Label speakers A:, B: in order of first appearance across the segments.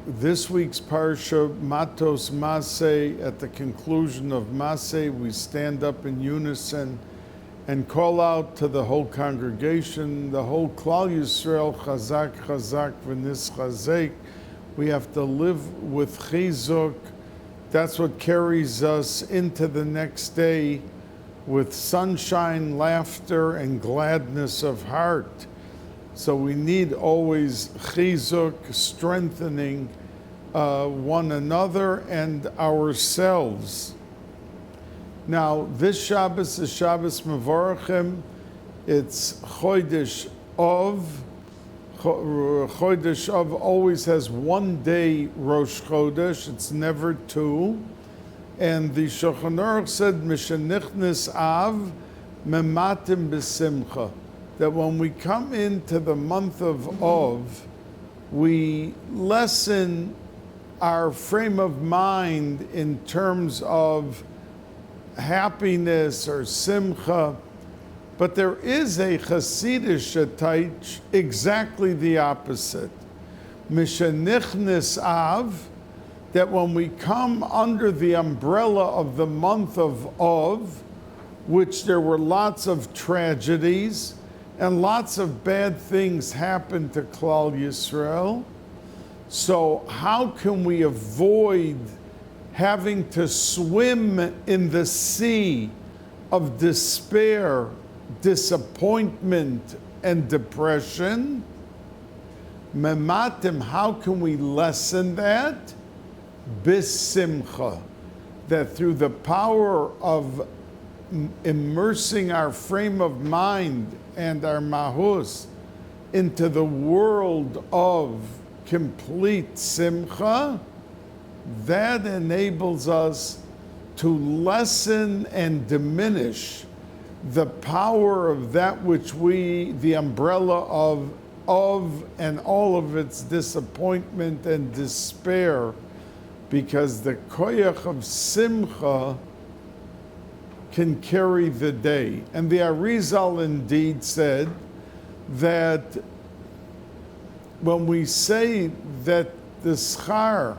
A: this week's parsha, Matos-Masay. At the conclusion of Masay, we stand up in unison and call out to the whole congregation, the whole Klal Yisrael, Chazak, Chazak, V'nis Chazek. We have to live with chizuk. That's what carries us into the next day with sunshine, laughter, and gladness of heart. So we need always chizuk, strengthening one another and ourselves. Now, this Shabbos is Shabbos Mevorachim. It's Chodesh Av. Chodesh Av always has one day Rosh Chodesh. It's never two. And the Shulchan Aruch said, Mishenichnis Av, Mematim B'Simcha. That when we come into the month of Av, we lessen our frame of mind in terms of happiness or simcha, but there is a Hasidish taich exactly the opposite. Mishenichnis Av, that when we come under the umbrella of the month of Av, which there were lots of tragedies and lots of bad things happened to Klal Yisrael, so how can we avoid having to swim in the sea of despair, disappointment, and depression? Mematim, how can we lessen that? Bisimcha, that through the power of immersing our frame of mind and our mahus into the world of complete simcha, that enables us to lessen and diminish the power of that which we, the umbrella of and all of its disappointment and despair, because the koyach of simcha can carry the day. And the Arizal indeed said that when we say that the schar,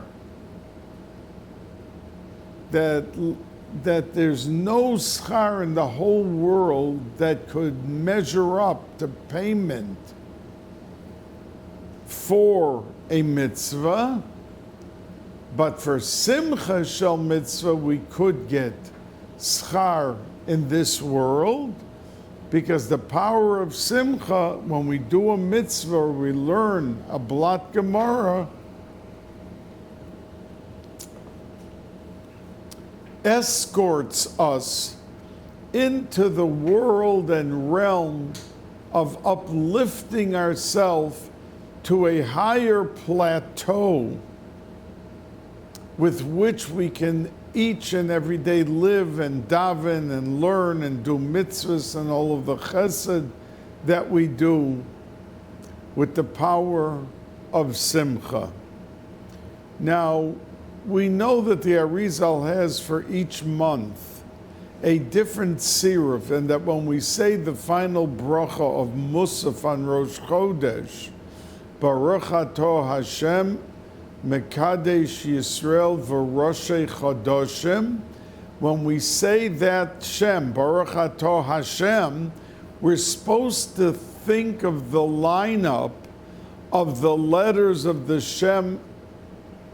A: that there's no schar in the whole world that could measure up to payment for a mitzvah, but for simcha shel mitzvah we could get schar in this world, because the power of simcha, when we do a mitzvah or we learn a blat Gemara, escorts us into the world and realm of uplifting ourselves to a higher plateau with which we can each and every day live and daven and learn and do mitzvahs and all of the chesed that we do with the power of simcha. Now, we know that the Arizal has for each month a different siruf, and that when we say the final bracha of Musaf on Rosh Chodesh, Baruch Atah Hashem, Mekadesh Yisrael v'Roshei Chodoshim, when we say that Shem, Baruch Atah Hashem, we're supposed to think of the lineup of the letters of the Shem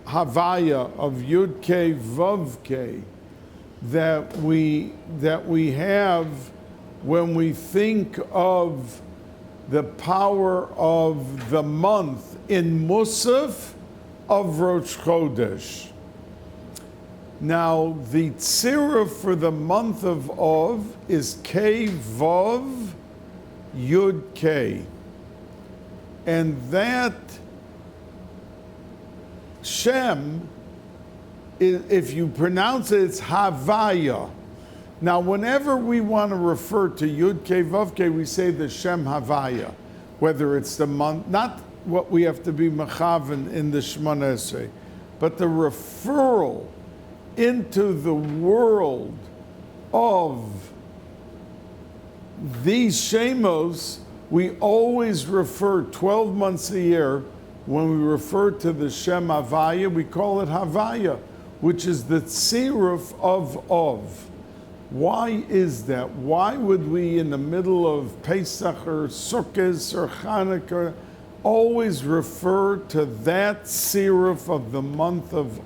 A: Havaya of Yud Kei Vav Kei that we have when we think of the power of the month in Musaf of Rosh Chodesh. Now, the tzira for the month of Av is Kei Vav Yud Kei, and that Shem, if you pronounce it, it's Havaya. Now, whenever we want to refer to Yud Kei Vav Kei, we say the Shem Havaya, whether it's the month, not what we have to be mechaven in the Shemona Esrei, but the referral into the world of these shemos. We always refer 12 months a year, when we refer to the Shem Havaya, we call it Havaya, which is the tziruf of. Why is that? Why would we, in the middle of Pesach or Sukkot or Chanukah, always refer to that tziruf of the month of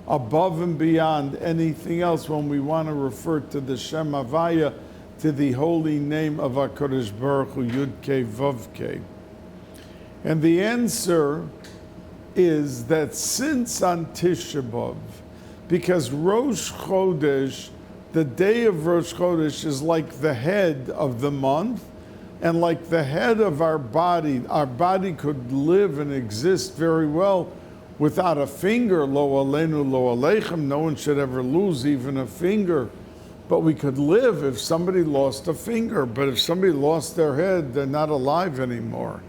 A: above and beyond anything else when we want to refer to the Shem Havaya, to the holy name of HaKadosh Baruch Hu, Yud-Kei Vav-Kei? And the answer is that since on Tisha B'Av, because Rosh Chodesh, the day of Rosh Chodesh, is like the head of the month, and like the head of our body could live and exist very well without a finger, lo aleinu, lo aleichem. No one should ever lose even a finger. But we could live if somebody lost a finger. But if somebody lost their head, they're not alive anymore.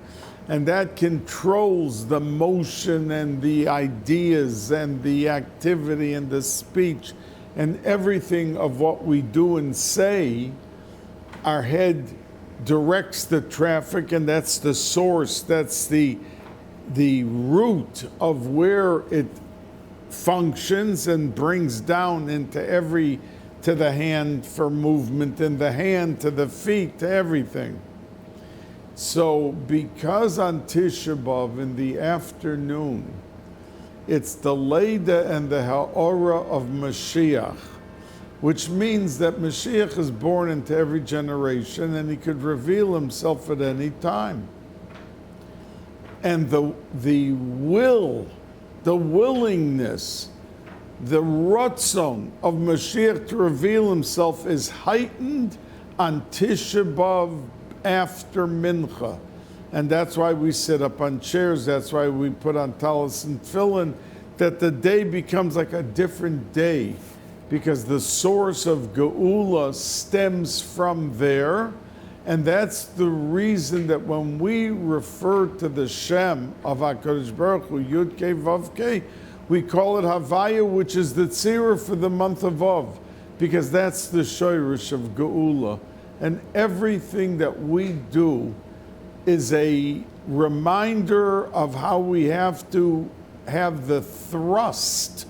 A: And that controls the motion and the ideas and the activity and the speech and everything of what we do and say. Our head directs the traffic, and that's the source, that's the root of where it functions and brings down into to the hand for movement, and the hand to the feet, to everything. So because on Tisha B'Av in the afternoon, it's the Leida and the Ha'ora of Mashiach, which means that Mashiach is born into every generation and he could reveal himself at any time. And the willingness, the ratzon of Mashiach to reveal himself is heightened on Tisha B'Av after Mincha. And that's why we sit up on chairs, that's why we put on talis and tefillin, that the day becomes like a different day, because the source of Geula stems from there. And that's the reason that when we refer to the Shem of HaKadosh Baruch Hu, Yud-Kei Vav-Kei, we call it Havaya, which is the tzira for the month of Av, because that's the shoyrish of Geula. And everything that we do is a reminder of how we have to have the thrust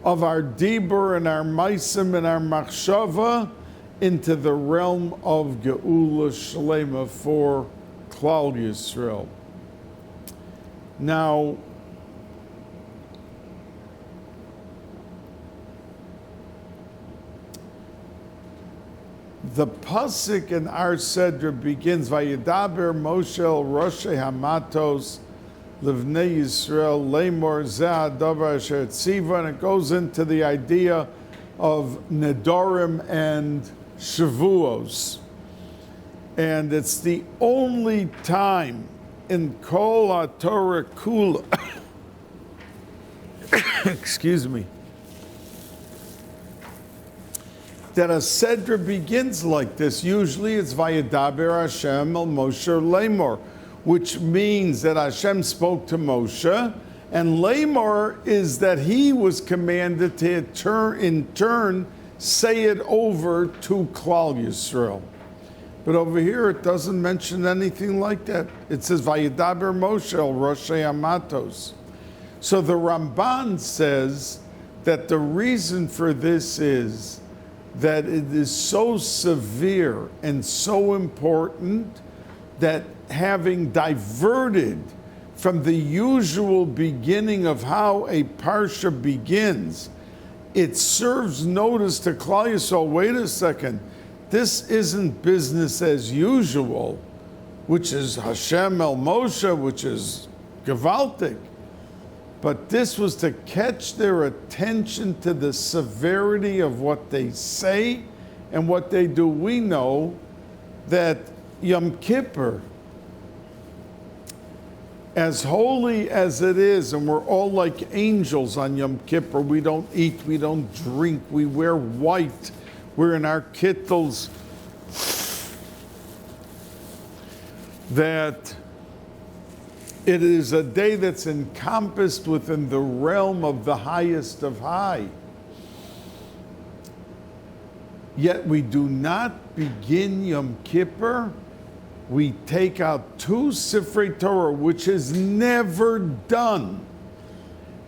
A: of our dibur and our maisim and our machshava into the realm of Geula Shlema for Klal Yisrael. Now, the pasuk in our Sedra begins, Vayedaber Moshe el Roshei Hamatos Livnei Yisrael Lemor Zeh Hadavar Asher Tziva, and it goes into the idea of Nedarim and Shavuos. And it's the only time in Kol HaTorah Kula, excuse me, that a Sedra begins like this. Usually it's Vayedaber Hashem el Moshe Lemor, which means that Hashem spoke to Moshe, and Lemor is that he was commanded to in turn say it over to Klal Yisrael. But over here it doesn't mention anything like that. It says Vayedaber Moshe el Roshei Hamatos. So the Ramban says that the reason for this is that it is so severe and so important that having diverted from the usual beginning of how a parsha begins, it serves notice to Klal Yisrael, wait a second, this isn't business as usual, which is Hashem el Moshe, which is gewaltig. But this was to catch their attention to the severity of what they say and what they do. We know that Yom Kippur, as holy as it is, and we're all like angels on Yom Kippur, we don't eat, we don't drink, we wear white, we're in our kittles, that it is a day that's encompassed within the realm of the highest of high. Yet we do not begin Yom Kippur we take out 2 Sifrei Torah, which is never done.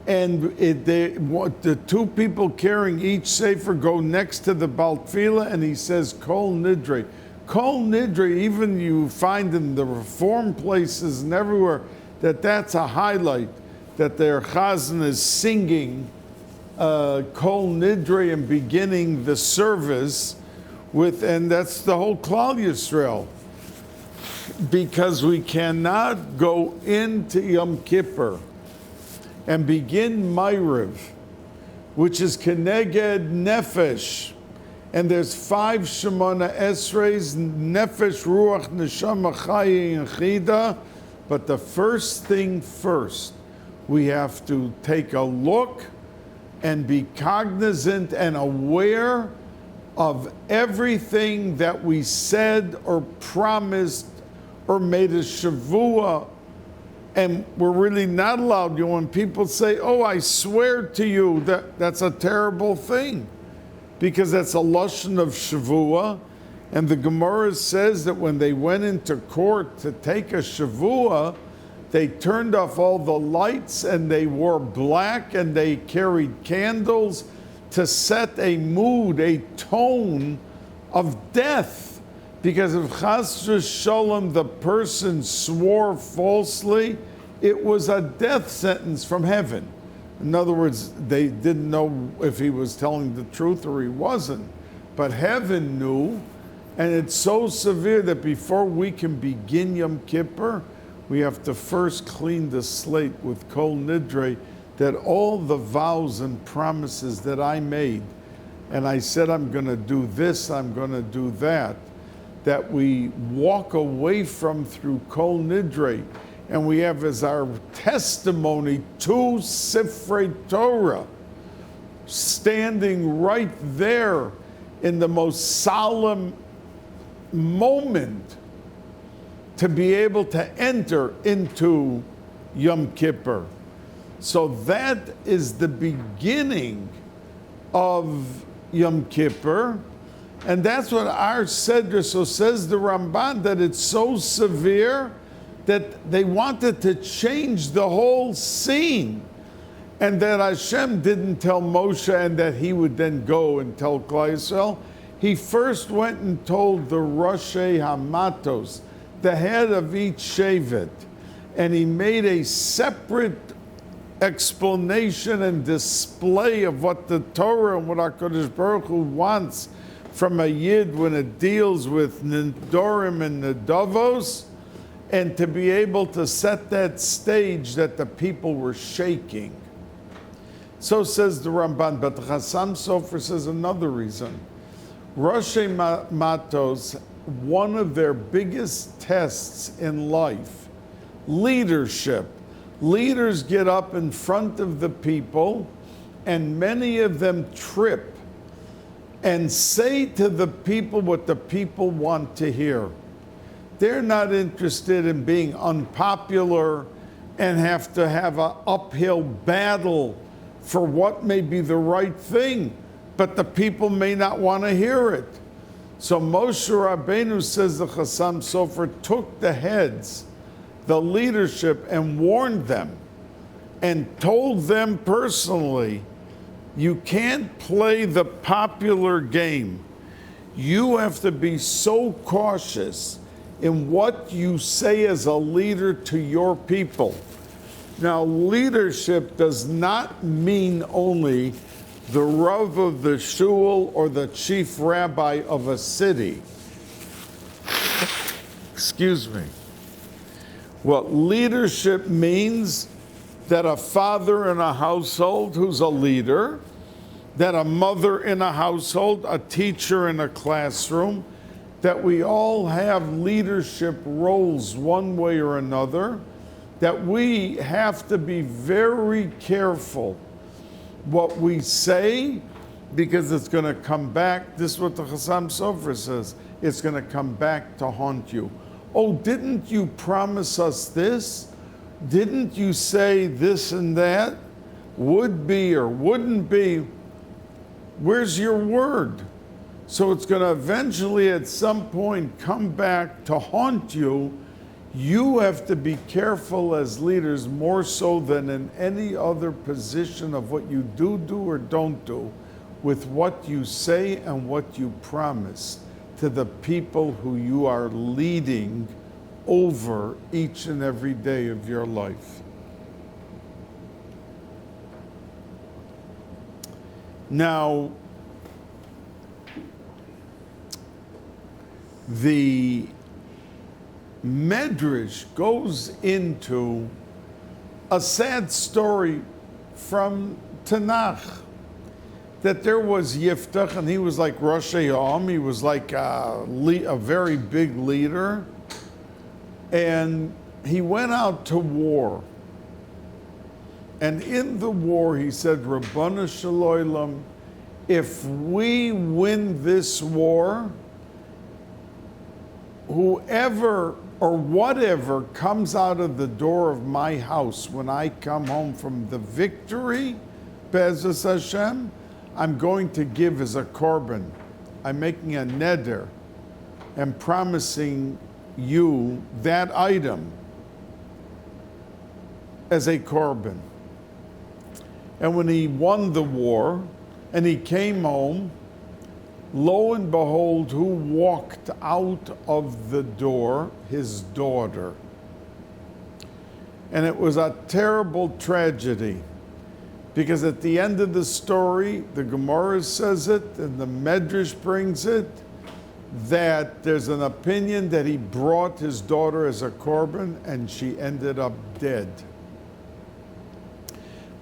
A: And the 2 people carrying each Sefer go next to the Bal Tefillah, and he says, Kol Nidre. Kol Nidre, even you find in the Reform places and everywhere, that's a highlight, that their Chazan is singing Kol Nidre and beginning the service with, and that's the whole Klal Yisrael. Because we cannot go into Yom Kippur and begin myriad, which is Keneged Nefesh. And there's 5 Shemona Esreis, Nefesh, Ruach, Neshama, Chaya, and Chida. But the first thing first, we have to take a look and be cognizant and aware of everything that we said or promised or made a shavua. And we're really not allowed, when people say, oh, I swear to you, that's a terrible thing, because that's a lashon of shavua. And the Gemara says that when they went into court to take a shavua, they turned off all the lights and they wore black and they carried candles to set a mood, a tone of death. Because if Chas v'Sholom, the person swore falsely, it was a death sentence from heaven. In other words, they didn't know if he was telling the truth or he wasn't. But heaven knew, and it's so severe that before we can begin Yom Kippur, we have to first clean the slate with Kol Nidre, that all the vows and promises that I made, and I said I'm going to do this, I'm going to do that we walk away from through Kol Nidre, and we have as our testimony 2 Sifrei Torah standing right there in the most solemn moment to be able to enter into Yom Kippur. So that is the beginning of Yom Kippur. And that's what our Sedra, so says the Ramban, that it's so severe that they wanted to change the whole scene. And that Hashem didn't tell Moshe and that he would then go and tell Klal Yisrael. He first went and told the Roshei Hamatos, the head of each Shevet. And he made a separate explanation and display of what the Torah and what HaKadosh Baruch Hu wants from a Yid when it deals with Nidorim and Nedavos, and to be able to set that stage that the people were shaking. So says the Ramban, but the Chassam Sofer says another reason. Roshei Matos, one of their biggest tests in life, leadership. Leaders get up in front of the people, and many of them trip and say to the people what the people want to hear. They're not interested in being unpopular and have to have an uphill battle for what may be the right thing, but the people may not want to hear it. So Moshe Rabbeinu, says the Chassam Sofer, took the heads, the leadership, and warned them and told them personally, you can't play the popular game. You have to be so cautious in what you say as a leader to your people. Now, leadership does not mean only the Rav of the shul or the chief rabbi of a city. Excuse me. What leadership means, that a father in a household who's a leader, that a mother in a household, a teacher in a classroom, that we all have leadership roles one way or another, that we have to be very careful what we say, because it's going to come back. This is what the Chassam Sofer says. It's going to come back to haunt you. Oh, didn't you promise us this? Didn't you say this and that? Would be or wouldn't be. Where's your word? So it's going to eventually at some point come back to haunt you. You have to be careful as leaders, more so than in any other position, of what you do or don't do, with what you say and what you promise to the people who you are leading over each and every day of your life. Now, the Medrash goes into a sad story from Tanakh, that there was Yiftach, and he was like Rosh Hayom, he was like a very big leader, and he went out to war. And in the war, he said, Rabbanu Shalom, if we win this war, whoever or whatever comes out of the door of my house when I come home from the victory, Be'ezus Hashem, I'm going to give as a korban. I'm making a neder and promising you that item as a korban. And when he won the war and he came home, lo and behold, who walked out of the door? His daughter. And it was a terrible tragedy, because at the end of the story, the Gemara says it and the Medrash brings it, that there's an opinion that he brought his daughter as a korban and she ended up dead.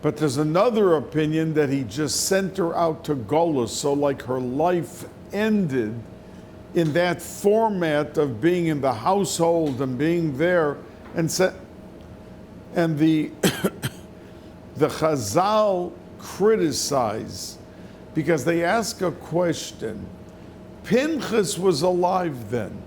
A: But there's another opinion that he just sent her out to Golus, so like her life ended in that format of being in the household and being there, and the the Chazal criticize because they ask a question. Pinchas was alive then.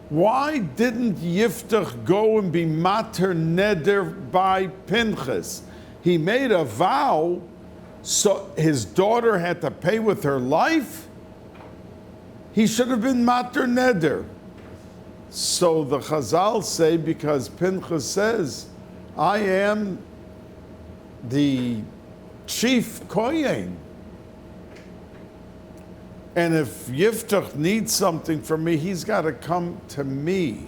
A: Why didn't Yiftach go and be mater neder by Pinchas? He made a vow, so his daughter had to pay with her life? He should have been mater neder. So the Chazal say, because Pinchas says, I am the chief kohen, and if Yiftach needs something from me, he's got to come to me.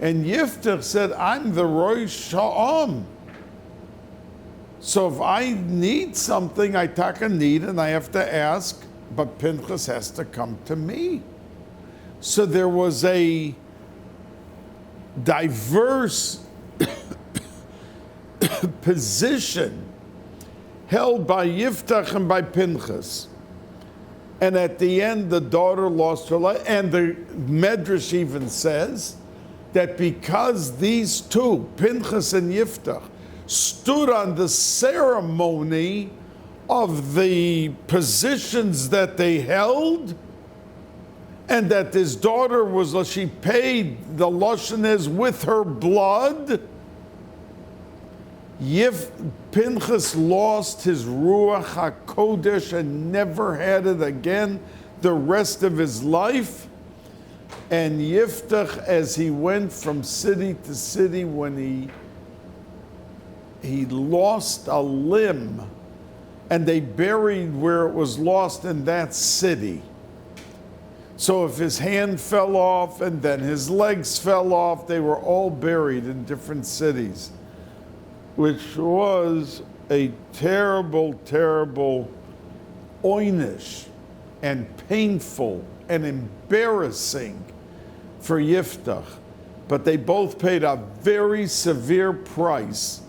A: And Yiftach said, I'm the Rosh Ha'am. So if I need something, I take a need and I have to ask, but Pinchas has to come to me. So there was a diverse position held by Yiftach and by Pinchas. And at the end, the daughter lost her life. And the Medrash even says that because these two, Pinchas and Yiftach, stood on the ceremony of the positions that they held, and that his daughter was, she paid the Lashon is with her blood, Pinchas lost his Ruach HaKodesh and never had it again the rest of his life. And Yiftach, as he went from city to city, when he lost a limb, and they buried where it was lost in that city. So if his hand fell off and then his legs fell off, they were all buried in different cities, which was a terrible, terrible oynish and painful and embarrassing for Yiftach. But they both paid a very severe price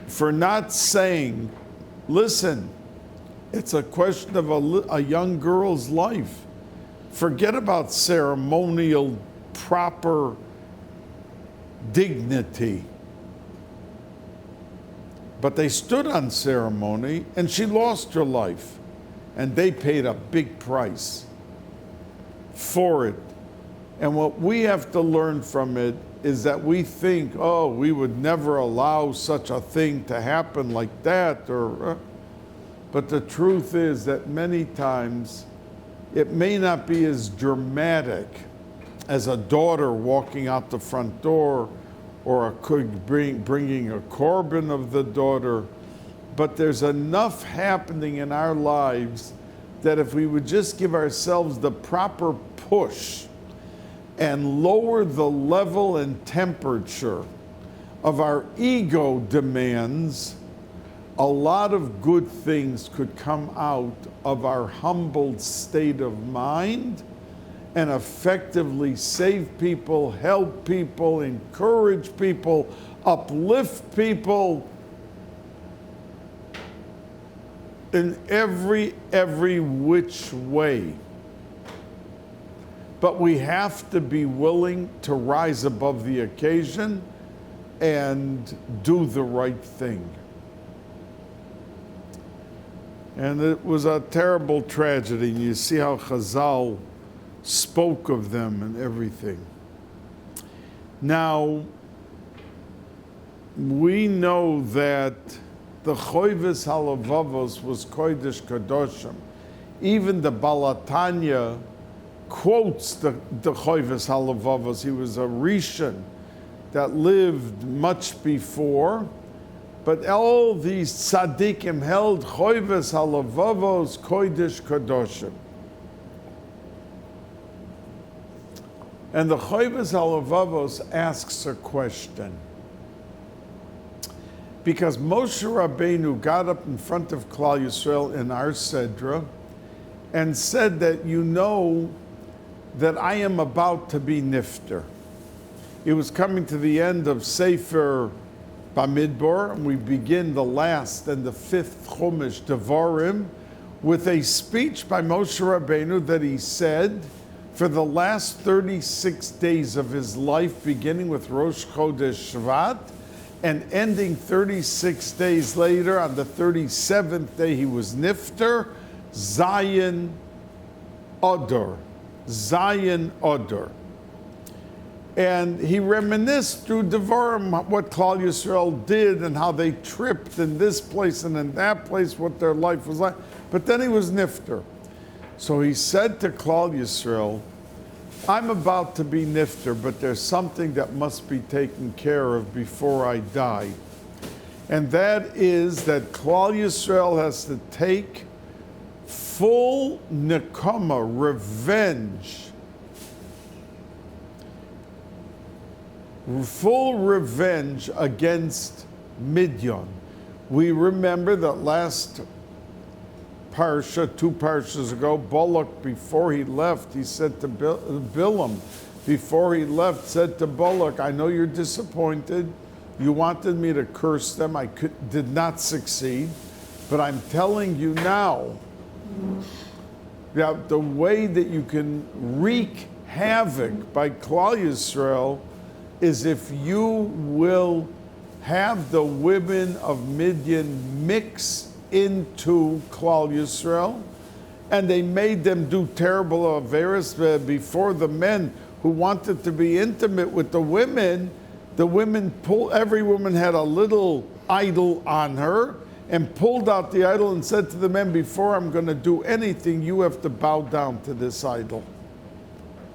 A: for not saying, listen, it's a question of a young girl's life. Forget about ceremonial, proper dignity. But they stood on ceremony, and she lost her life. And they paid a big price for it. And what we have to learn from it is that we think, oh, we would never allow such a thing to happen like that. But the truth is that many times It may not be as dramatic as a daughter walking out the front door or bringing a korban of the daughter, but there's enough happening in our lives that if we would just give ourselves the proper push and lower the level and temperature of our ego demands, a lot of good things could come out of our humbled state of mind and effectively save people, help people, encourage people, uplift people in every which way. But we have to be willing to rise above the occasion and do the right thing. And it was a terrible tragedy. And you see how Chazal spoke of them and everything. Now, we know that the Choyves Halavavos was Kodesh Kadoshim. Even the Balatanya quotes the Choyves Halavavos. He was a Rishon that lived much before, but all these tzaddikim held Choyves Halavavos Kodesh Kadoshim. And the Choyves Halavavos asks a question. Because Moshe Rabbeinu got up in front of Klal Yisrael in our Sedra and said that you know that I am about to be nifter. It was coming to the end of Sefer Bamidbar, and we begin the last and the fifth Chumash, Devarim, with a speech by Moshe Rabbeinu that he said for the last 36 days of his life, beginning with Rosh Chodesh Shvat, and ending 36 days later, on the 37th day, he was nifter, Zayin Adar. Zayin Adar. And he reminisced through Devarim what Klal Yisrael did and how they tripped in this place and in that place, what their life was like. But then he was nifter. So he said to Klal Yisrael, I'm about to be nifter, but there's something that must be taken care of before I die. And that is that Klal Yisrael has to take full nekama, revenge, full revenge against Midian. We remember that last Parsha, 2 parshas ago, Balak, before he left, he said to Bilam, before he left, said to Balak, I know you're disappointed. You wanted me to curse them. I did not succeed. But I'm telling you now that the way that you can wreak havoc by Klal Yisrael is if you will have the women of Midian mix into Klal Yisrael, and they made them do terrible averos before the men who wanted to be intimate with the women. The women every woman had a little idol on her and pulled out the idol and said to the men, before I'm going to do anything, you have to bow down to this idol.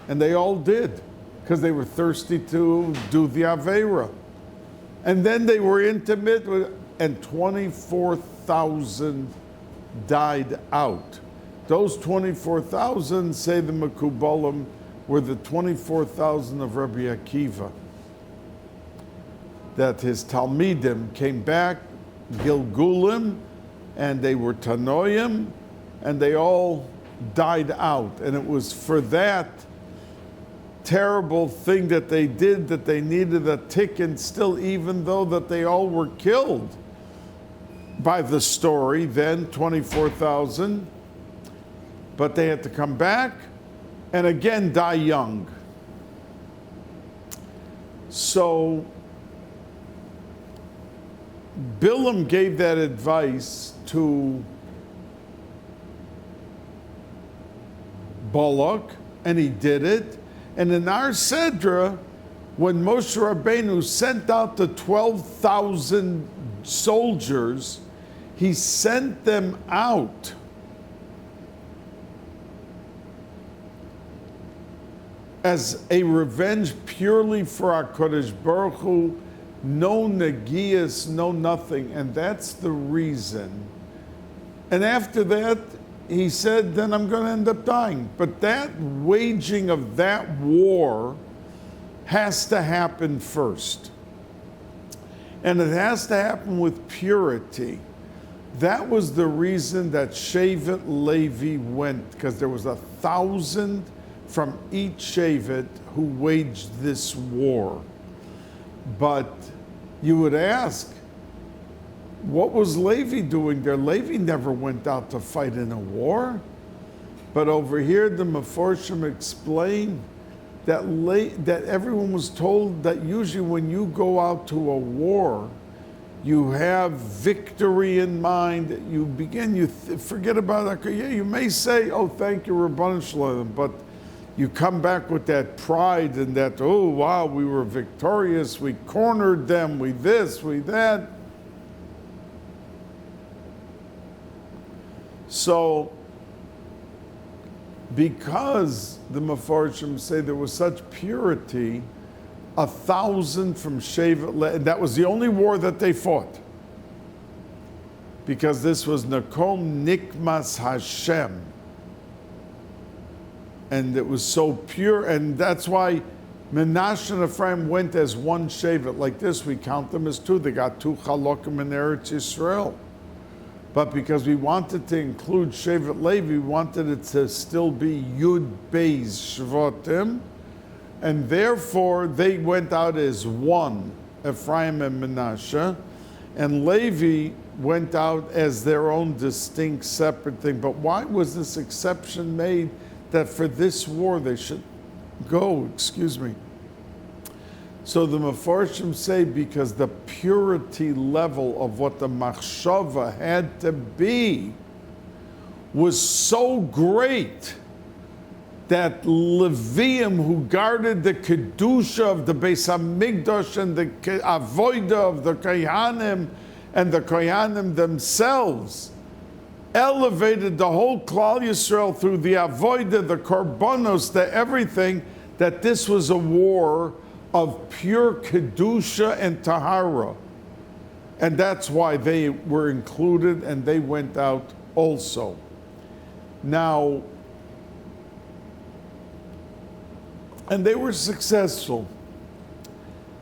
A: And they all did, because they were thirsty to do the avera. And then they were intimate with, and 24,000 died out. Those 24,000, say the Mekubalim, were the 24,000 of Rabbi Akiva. That his Talmidim came back, Gilgulim, and they were Tanoim, and they all died out. And it was for that terrible thing that they did that they needed a tikkun still, even though that they all were killed by the story, then 24,000, but they had to come back and again die young. So Bilam gave that advice to Balak, and he did it. And in our Sedra, when Moshe Rabbeinu sent out the 12,000 soldiers, he sent them out as a revenge purely for HaKadosh Baruch Hu, no negias, no nothing, and that's the reason. And after that, he said, then I'm going to end up dying. But that waging of that war has to happen first. And it has to happen with purity. That was the reason that Shevet Levi went, because there was 1,000 from each Shevet who waged this war. But you would ask, what was Levi doing there? Levi never went out to fight in a war. But over here, the Meforshim explain that everyone was told that usually when you go out to a war, you have victory in mind. You begin, forget about that. Yeah, you may say, oh, thank you, Rabban Shalom, but you come back with that pride and that, oh, wow, we were victorious, we cornered them, we this, we that. So, because the Mefarshim say there was such purity, 1,000 from Shevet, that was the only war that they fought. Because this was Nakom Nikmas Hashem. And it was so pure, and that's why Menashe and Ephraim went as one Shevet. Like this, we count them as two. They got 2 Chalokim in Eretz Yisrael. But because we wanted to include Shevet Levi, we wanted it to still be Yud Beis Shvatim, and therefore they went out as one, Ephraim and Menashe, and Levi went out as their own distinct, separate thing. But why was this exception made that for this war they should go? So the Mefarshim say because the purity level of what the machshava had to be was so great that Leviim who guarded the Kedusha of the Beis HaMikdash and the Avodah of the Kohanim and the Kohanim themselves elevated the whole Klal Yisrael through the Avodah, the Korbanos, the everything, that this was a war of pure Kedusha and Tahara. And that's why they were included and they went out also. Now, and they were successful.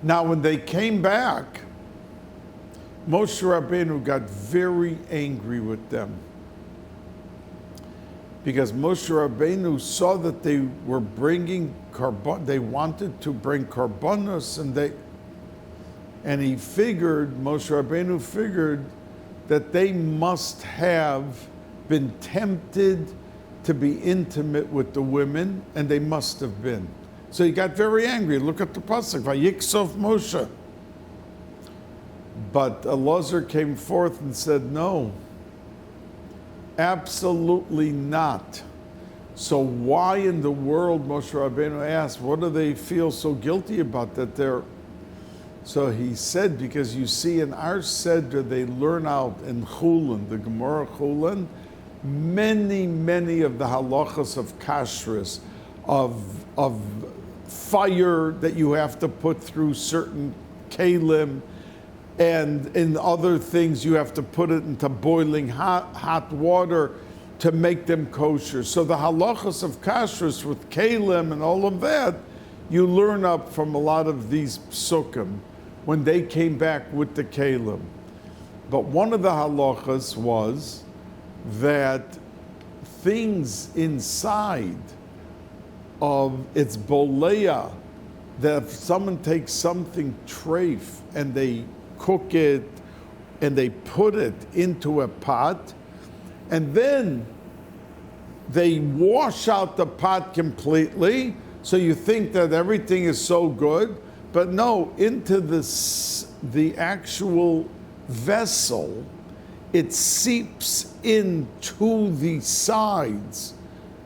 A: Now, when they came back, Moshe Rabbeinu got very angry with them. Because Moshe Rabbeinu saw that they were bringing they wanted to bring korbanos, and he figured, Moshe Rabbeinu figured that they must have been tempted to be intimate with the women, and they must have been. So he got very angry. Look at the pasuk, Vayiksof Moshe. But Elazar came forth and said, no, absolutely not. So why in the world, Moshe Rabbeinu asked, what do they feel so guilty about that they're... So he said, because you see in our Seder, they learn out in Chulin, the Gemara Chulin, many of the halachas of kashrus, of fire that you have to put through certain kalim, and in other things you have to put it into boiling hot water to make them kosher. So the halachas of kashrus with kalim and all of that, you learn up from a lot of these psukim when they came back with the kalim. But one of the halachas was that things inside of its boleya, that if someone takes something treif and they cook it and they put it into a pot, and then they wash out the pot completely, so you think that everything is so good, but no, into the actual vessel, it seeps into the sides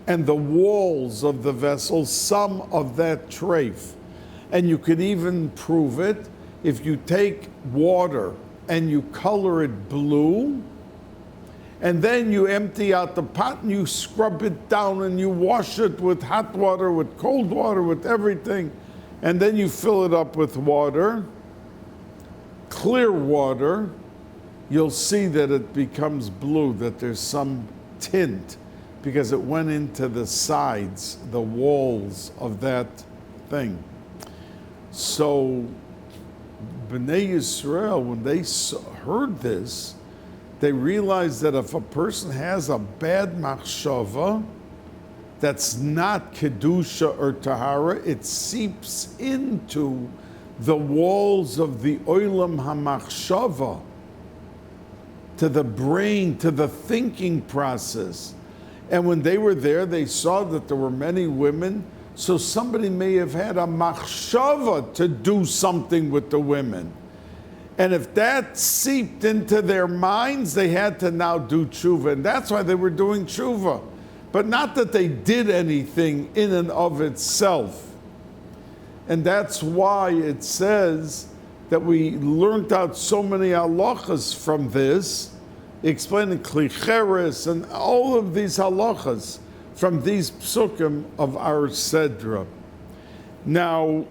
A: and the walls of the vessel, some of that treif. And you could even prove it if you take water and you color it blue, and then you empty out the pot and you scrub it down and you wash it with hot water, with cold water, with everything, and then you fill it up with water, clear water, you'll see that it becomes blue, that there's some tint, because it went into the sides, the walls of that thing. So Bnei Yisrael, when they heard this, they realized that if a person has a bad machshava that's not kedusha or tahara, it seeps into the walls of the olam hamachshava, to the brain, to the thinking process. And when they were there, they saw that there were many women, so somebody may have had a machshava to do something with the women. And if that seeped into their minds, they had to now do tshuva. And that's why they were doing tshuva. But not that they did anything in and of itself. And that's why it says that we learned out so many halachas from this, explaining klicheres and all of these halachas from these psukim of our Sedra. Now,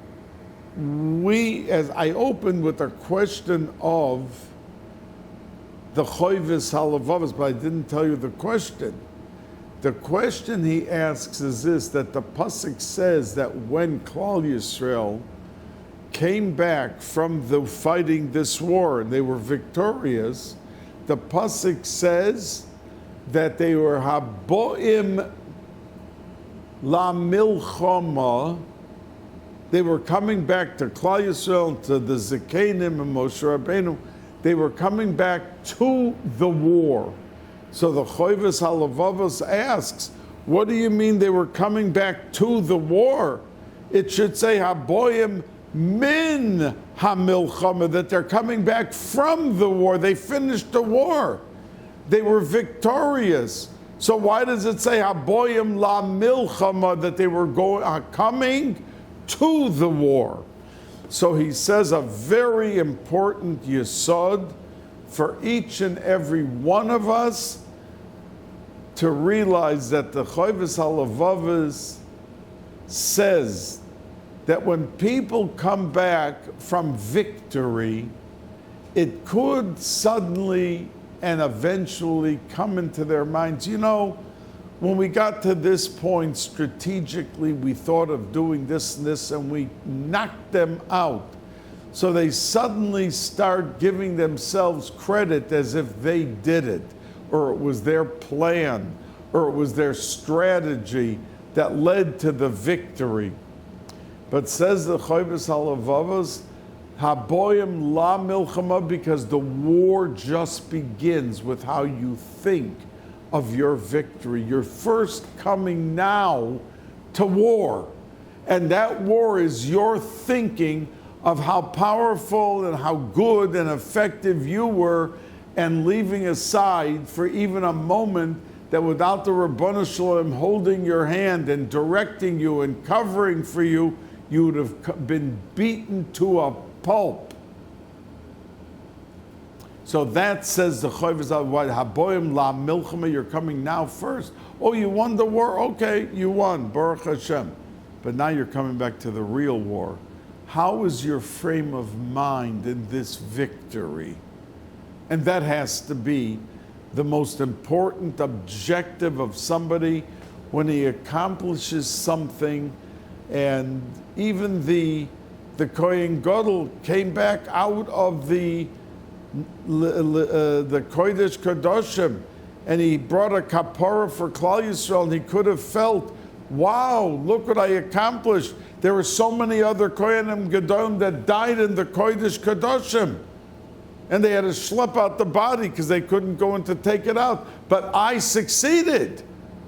A: as I opened with a question of the choives halavavas, but I didn't tell you the question. The question he asks is this, that the pasuk says that when Klal Yisrael came back from the fighting this war and they were victorious, the pasuk says that they were haboim la milchama. They were coming back to Klal Yisrael, to the Zakenim and Moshe Rabbeinu. They were coming back to the war. So the Choives Halavavos asks, what do you mean they were coming back to the war? It should say haboim min hamilchama, that they're coming back from the war. They finished the war. They were victorious. So why does it say haboim la milchama, that they were coming to the war? So he says a very important yesod for each and every one of us to realize that the Choives Halavavas says that when people come back from victory, it could suddenly and eventually come into their minds, you know, when we got to this point strategically, we thought of doing this and this, and we knocked them out. So they suddenly start giving themselves credit as if they did it, or it was their plan, or it was their strategy that led to the victory. But says the Choives Halavavos, haboyim la milchama, because the war just begins with how you think of your victory. You're first coming now to war. And that war is your thinking of how powerful and how good and effective you were, and leaving aside for even a moment that without the Rabbanu Shalom holding your hand and directing you and covering for you, you would have been beaten to a pulp. So that says the Choives haboim la milchama, you're coming now first. Oh, you won the war? Okay, you won, Baruch Hashem. But now you're coming back to the real war. How is your frame of mind in this victory? And that has to be the most important objective of somebody when he accomplishes something. And even the Kohen Gadol came back out of the Kodesh Kadoshim, and he brought a kapara for Klal Yisrael, and he could have felt, wow, look what I accomplished. There were so many other Kohanim Gedolim that died in the Kodesh Kadoshim, and they had to schlep out the body because they couldn't go in to take it out. But I succeeded.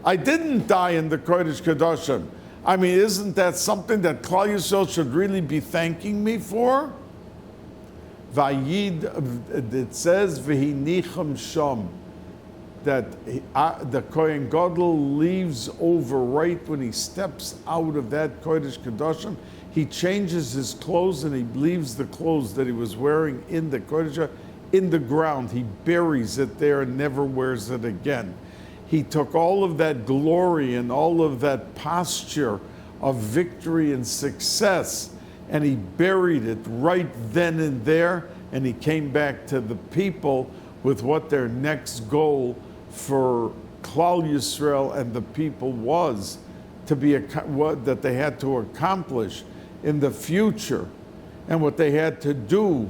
A: I didn't die in the Kodesh Kadoshim. I mean, isn't that something that Klal Yisrael should really be thanking me for? Vayid, it says, V'hinicham sham, that the Kohen Gadol leaves over right when he steps out of that Kodesh Kadoshim. He changes his clothes and he leaves the clothes that he was wearing in the Kodesh in the ground. He buries it there and never wears it again. He took all of that glory and all of that posture of victory and success, and he buried it right then and there, and he came back to the people with what their next goal for Klal Yisrael and the people was to be what that they had to accomplish in the future and what they had to do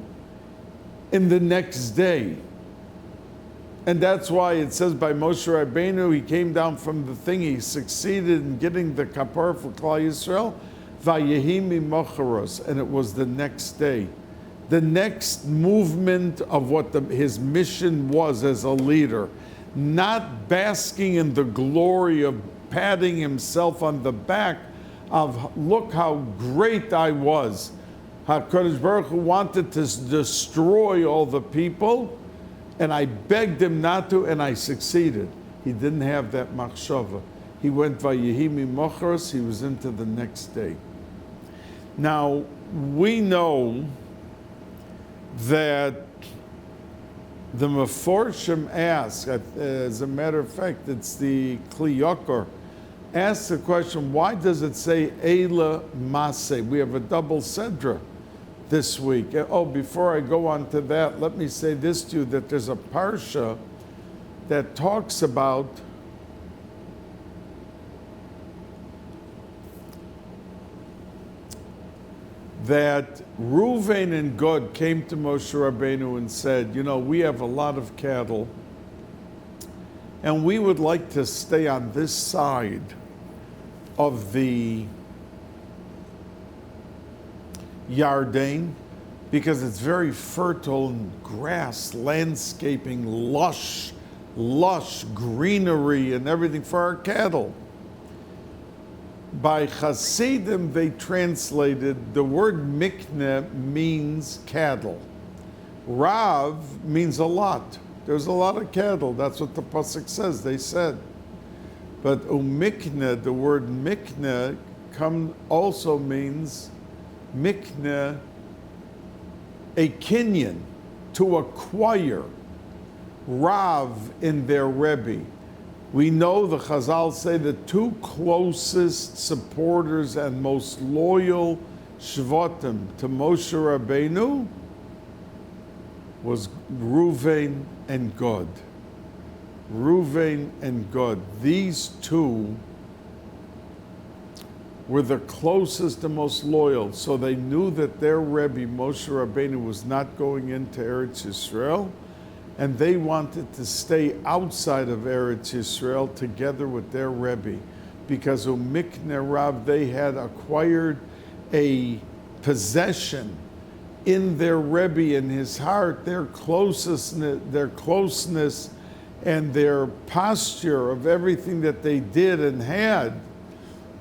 A: in the next day. And that's why it says by Moshe Rabbeinu, he came down from the thing, he succeeded in getting the kapar for Klal Yisrael, Vayehi Mocharos, and it was the next day. The next movement of what his mission was as a leader, not basking in the glory of patting himself on the back of, look how great I was. HaKadosh Baruch Hu wanted to destroy all the people, and I begged him not to, and I succeeded. He didn't have that machshava. He went Vayehi Mocharos, he was into the next day. Now, we know that the Meforshim ask, as a matter of fact, it's the Kli Yakar, asks the question, why does it say Eila Masay? We have a double Sedra this week. Oh, before I go on to that, let me say this to you, that there's a Parsha that talks about that Reuven and Gad came to Moshe Rabbeinu and said, you know, we have a lot of cattle, and we would like to stay on this side of the Yarden because it's very fertile and grass, landscaping, lush greenery and everything for our cattle. By Hasidim, they translated the word mikneh means cattle. Rav means a lot. There's a lot of cattle. That's what the pasuk says. They said. But umikneh, the word mikneh, also means mikneh, a kinyan, to acquire. Rav in their Rebbe. We know the Chazal say the two closest supporters and most loyal Shvatim to Moshe Rabbeinu was Reuven and Gad. Reuven and Gad. These two were the closest and most loyal. So they knew that their Rebbe, Moshe Rabbeinu, was not going into Eretz Yisrael, and they wanted to stay outside of Eretz Yisrael together with their Rebbe, because Umikne Rav, they had acquired a possession in their Rebbe, in his heart, their closeness and their posture of everything that they did and had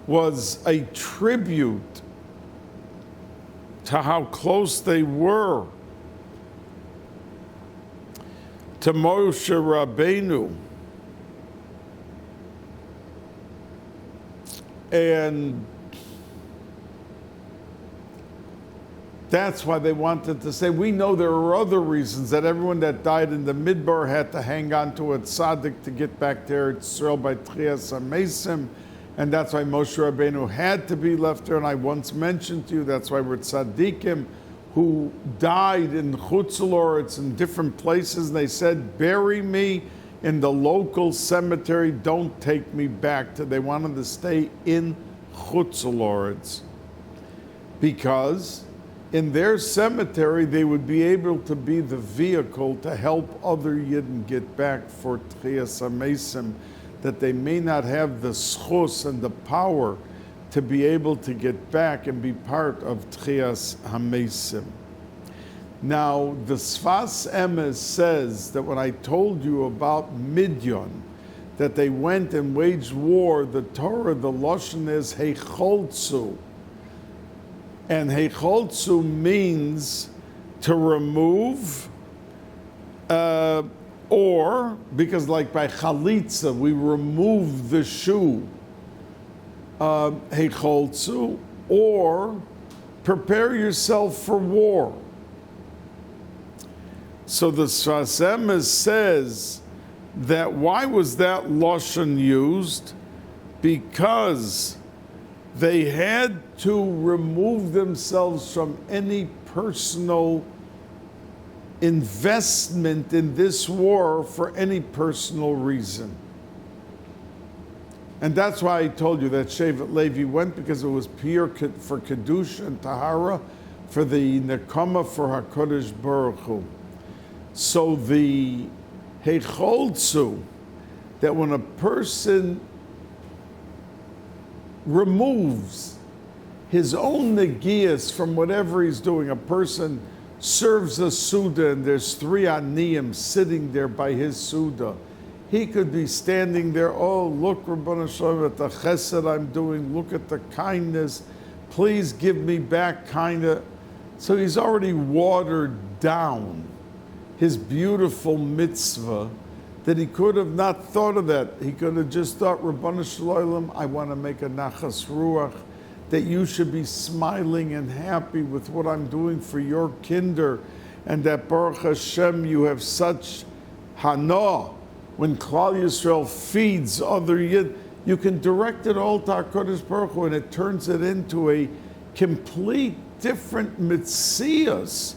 A: was a tribute to how close they were to Moshe Rabbeinu. And that's why they wanted to say, we know there are other reasons that everyone that died in the Midbar had to hang on to a tzaddik to get back to Eretz Yisrael by Tchias HaMesim, and that's why Moshe Rabbeinu had to be left there. And I once mentioned to you, that's why we're tzaddikim who died in Chutz La'aretz in different places. They said, bury me in the local cemetery, don't take me back to. They wanted to stay in Chutz La'aretz because in their cemetery they would be able to be the vehicle to help other Yidden get back for Tchias HaMesim, that they may not have the schus and the power to be able to get back and be part of Tchias HaMesim. Now, the Sfas Emes says that when I told you about Midian, that they went and waged war, the Torah, the Lashon is Heicholtzu. And Heicholtzu means to remove, or, because like by Chalitza, we remove the shoe, Heicholtzu, or prepare yourself for war. So the Sfas Emes says that why was that lashon used? Because they had to remove themselves from any personal investment in this war for any personal reason. And that's why I told you that Shevet Levi went, because it was pure for Kedusha and Tahara, for the Nekama for HaKadosh Baruch Hu. So the Heicholtzu, that when a person removes his own negias from whatever he's doing, a person serves a Suda and there's 3 aniyim sitting there by his Suda, he could be standing there, oh, look, Rabbana Shalom, at the chesed I'm doing, look at the kindness, please give me back kinda. So he's already watered down his beautiful mitzvah, that he could have not thought of that. He could have just thought, Rabbana Shalom, I want to make a nachas ruach, that you should be smiling and happy with what I'm doing for your kinder, and that Baruch Hashem, you have such hana. When Klal Yisrael feeds other Yid, you can direct it all to HaKadosh Baruch Hu, and it turns it into a complete different mitzias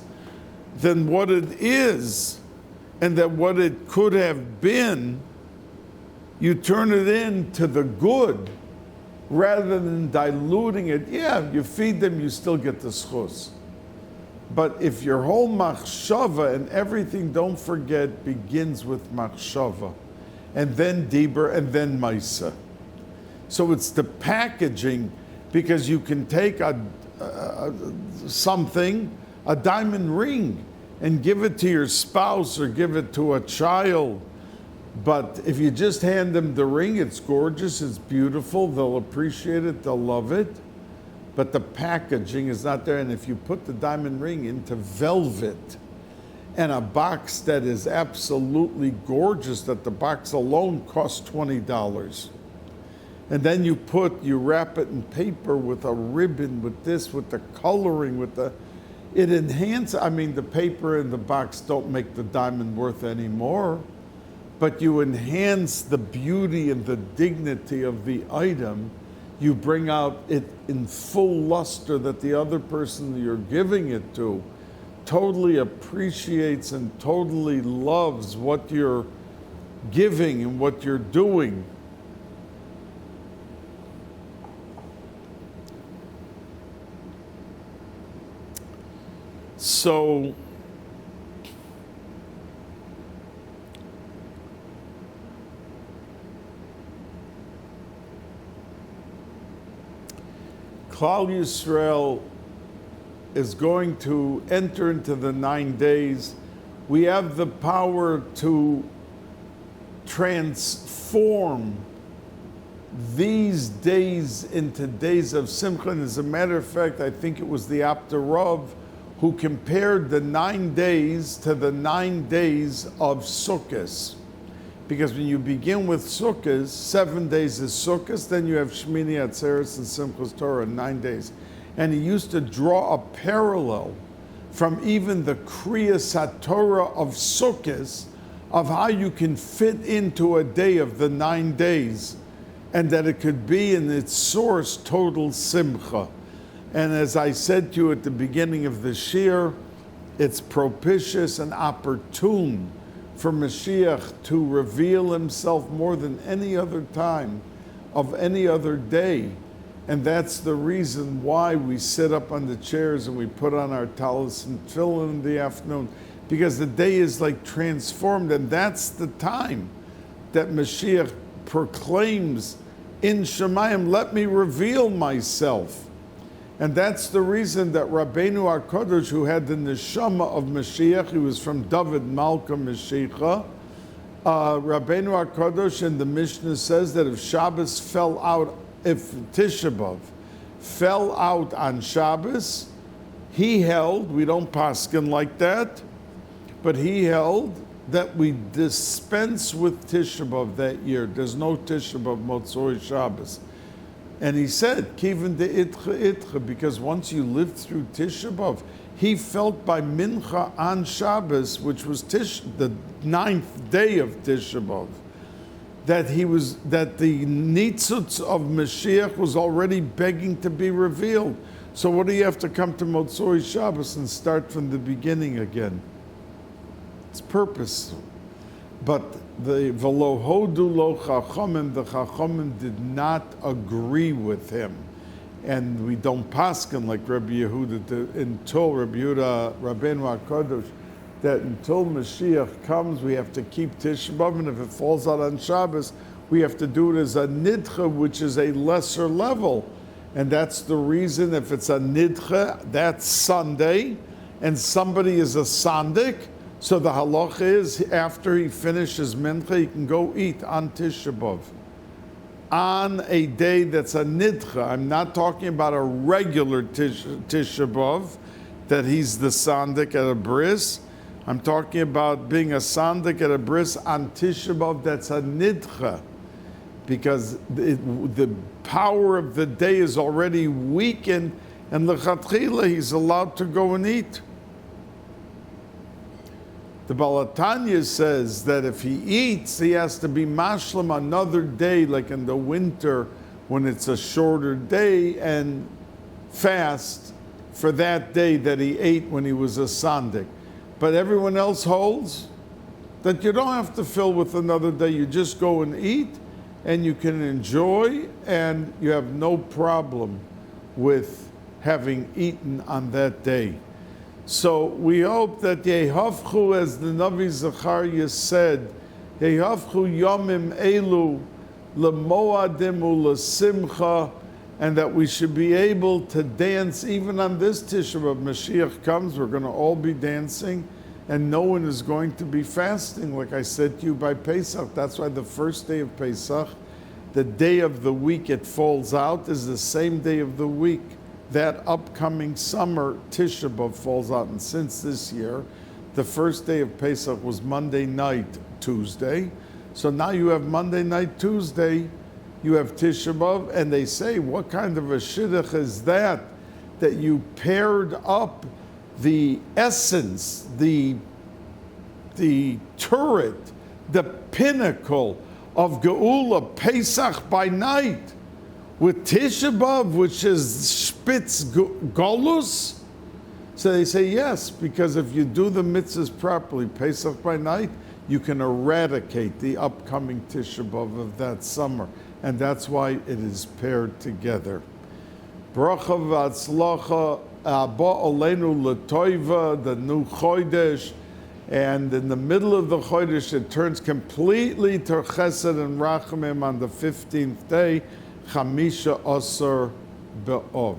A: than what it is, and that what it could have been, you turn it into the good, rather than diluting it. Yeah, you feed them, you still get the schus. But if your whole machshava and everything, don't forget, begins with machshava, and then diber, and then maisa. So it's the packaging, because you can take a diamond ring, and give it to your spouse or give it to a child. But if you just hand them the ring, it's gorgeous, it's beautiful, they'll appreciate it, they'll love it. But the packaging is not there. And if you put the diamond ring into velvet and a box that is absolutely gorgeous, that the box alone costs $20, and then you wrap it in paper with a ribbon, with this, with the coloring, it enhances, the paper and the box don't make the diamond worth anymore, but you enhance the beauty and the dignity of the item. You bring out it in full luster, that the other person that you're giving it to totally appreciates and totally loves what you're giving and what you're doing. So Klal Yisrael is going to enter into the 9 days. We have the power to transform these days into days of simcha. And as a matter of fact, I think it was the Apter Rav who compared the 9 days to the 9 days of Sukkot. Because when you begin with Sukkot, 7 days is Sukkot, then you have Shmini Atzeres and Simchas Torah, 9 days. And he used to draw a parallel from even the Kriyas HaTorah of Sukkot, of how you can fit into a day of the 9 days, and that it could be in its source total simcha. And as I said to you at the beginning of the shir, it's propitious and opportune for Mashiach to reveal himself more than any other time of any other day. And that's the reason why we sit up on the chairs and we put on our talis and tefillin in the afternoon, because the day is like transformed, and that's the time that Mashiach proclaims in Shemayim, let me reveal myself. And that's the reason that Rabbeinu HaKadosh, who had the neshama of Mashiach, he was from David Malka Mashiach, Rabbeinu HaKadosh in the Mishnah says that if Shabbos fell out, if Tisha B'Av fell out on Shabbos, he held, we don't paskin like that, but he held that we dispense with Tisha B'Av that year. There's no Tisha B'Av Motzoi Shabbos. And he said, Kivin de itcha itcha, because once you live through Tisha B'Av, he felt by Mincha on Shabbos, which was the 9th day of Tisha B'Av, that the nitzutz of Mashiach was already begging to be revealed. So what do you have to come to Motzoi Shabbos and start from the beginning again? It's purpose. But the V'lo hodu lo chachomim, the chachomim did not agree with him. And we don't paskin like Rabbi Yehuda until Rabbi Yehuda Rabbeinu HaKadosh, that until Mashiach comes, we have to keep Tisha B'Av, and if it falls out on Shabbos, we have to do it as a nidcha, which is a lesser level. And that's the reason, if it's a nidcha, that's Sunday, and somebody is a sandik, so the halacha is, after he finishes mincha, he can go eat on Tisha B'Av. On a day that's a nidcha. I'm not talking about a regular Tisha B'Av, that he's the sandik at a bris. I'm talking about being a sandik at a bris on Tisha B'Av that's a nidcha, because the power of the day is already weakened, and l'chatchila he's allowed to go and eat. The Balatanya says that if he eats, he has to be mashlam another day, like in the winter when it's a shorter day, and fast for that day that he ate when he was a sandik. But everyone else holds that you don't have to fill with another day. You just go and eat, and you can enjoy, and you have no problem with having eaten on that day. So we hope that Yehavchu, as the Navi Zechariah said, Yehavchu Yomim Elu Lemoadim Ulesimcha, and that we should be able to dance even on this Tisha B'Av. Mashiach comes, we're going to all be dancing, and no one is going to be fasting, like I said to you, by Pesach. That's why the first day of Pesach, the day of the week it falls out, is the same day of the week that upcoming summer Tisha B'Av falls out. And since this year, the first day of Pesach was Monday night, Tuesday. So now you have Monday night, Tuesday, you have Tisha B'Av, and they say, what kind of a shidduch is that you paired up the essence, the turret, the pinnacle of Geula, Pesach by night, with Tisha B'Av, which is Spitz Golus? So they say yes, because if you do the mitzvahs properly, Pesach by night, you can eradicate the upcoming Tisha B'Av of that summer. And that's why it is paired together. Bracha v'atzlacha abba oleinu l'toiva, the new Chodesh, and in the middle of the Chodesh, it turns completely to Chesed and Rachamim on the 15th day, Chamisha Asar B'Av.